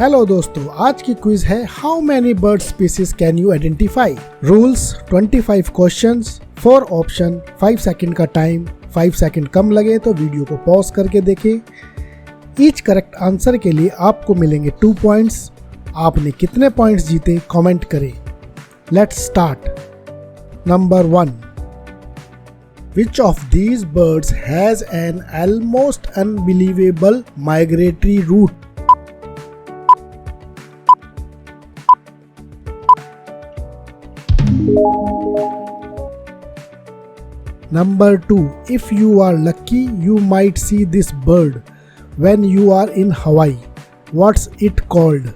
Hello दोस्तों, आज की क्विज है how many bird species can you identify. Rules 25 questions, 4 option, 5 second का टाइम। 5 सेकंड कम लगे तो वीडियो को पॉज करके देखें। ईच करेक्ट आंसर के लिए आपको मिलेंगे 2 पॉइंट्स। आपने कितने पॉइंट्स जीते कमेंट करें। Let's start. Number 1, Which of these birds has an almost unbelievable migratory route? Number 2, if you are lucky, you might see this bird when you are in Hawaii. What's it called?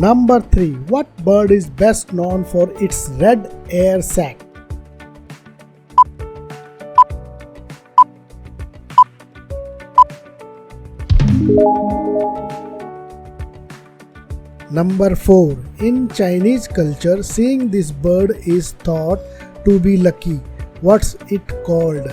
Number 3, what bird is best known for its red air sac? Number 4, in Chinese culture, seeing this bird is thought to be lucky. What's it called?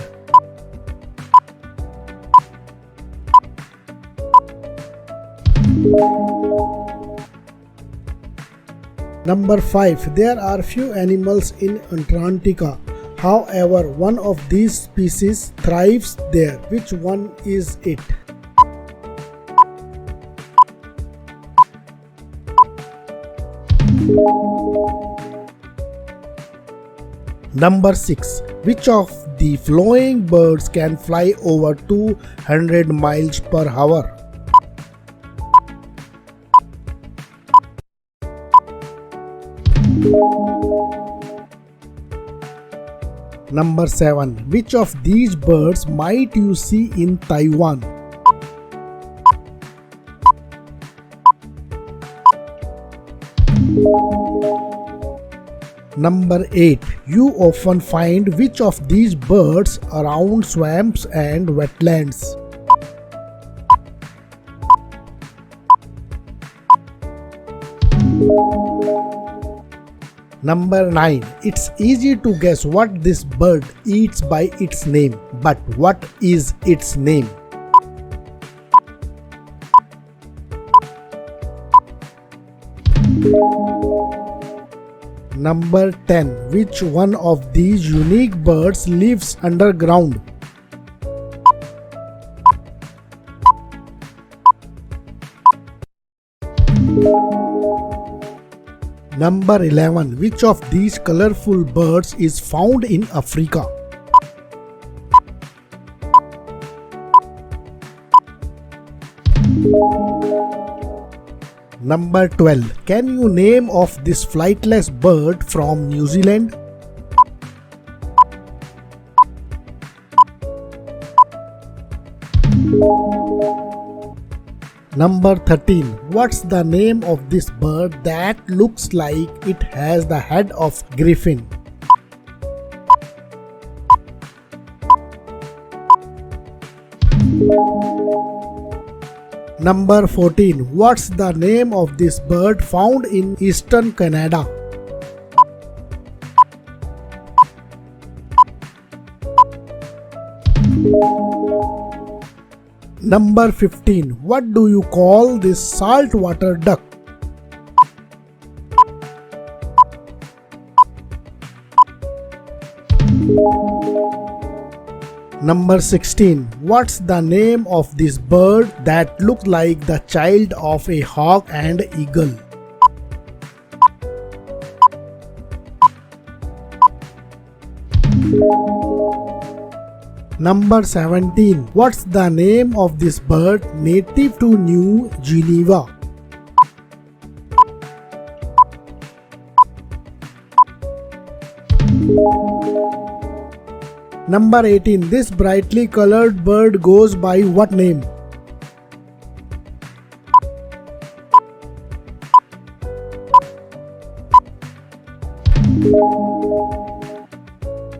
Number 5, there are few animals in Antarctica. However, one of these species thrives there. Which one is it? Number 6, which of the following birds can fly over 200 miles per hour? Number 7, which of these birds might you see in Taiwan? Number 8, you often find which of these birds around swamps and wetlands? Number 9, it's easy to guess what this bird eats by its name, but what is its name? Number 10, which one of these unique birds lives underground? Number 11, which of these colorful birds is found in Africa? Number 12, can you name of this flightless bird from New Zealand? Number 13, what's the name of this bird that looks like it has the head of griffin? Number 14, what's the name of this bird found in eastern Canada? Number 15, what do you call this saltwater duck? Number 16, what's the name of this bird that looks like the child of a hawk and eagle? Number 17, what's the name of this bird native to New Geneva? Number 18, this brightly colored bird goes by what name?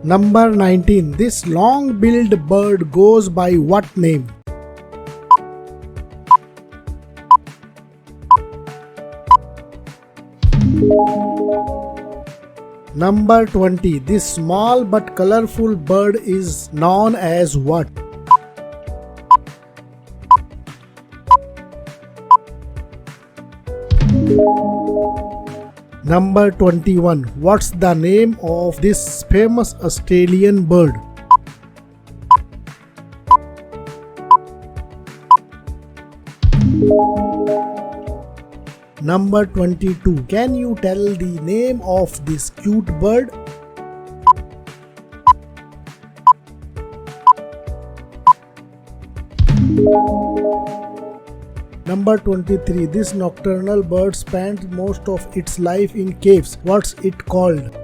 Number 19, this long-billed bird goes by what name? Number 20. This small but colorful bird is known as what? Number 21. What's the name of this famous Australian bird? Number 22. Can you tell the name of this cute bird? Number 23. This nocturnal bird spends most of its life in caves. What's it called?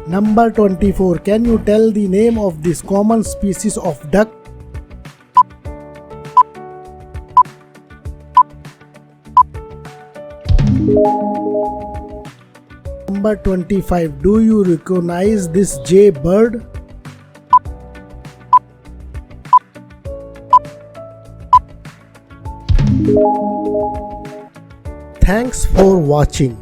Number 24. Can you tell the name of this common species of duck? Number 25. Do you recognize this jay bird? Thanks for watching.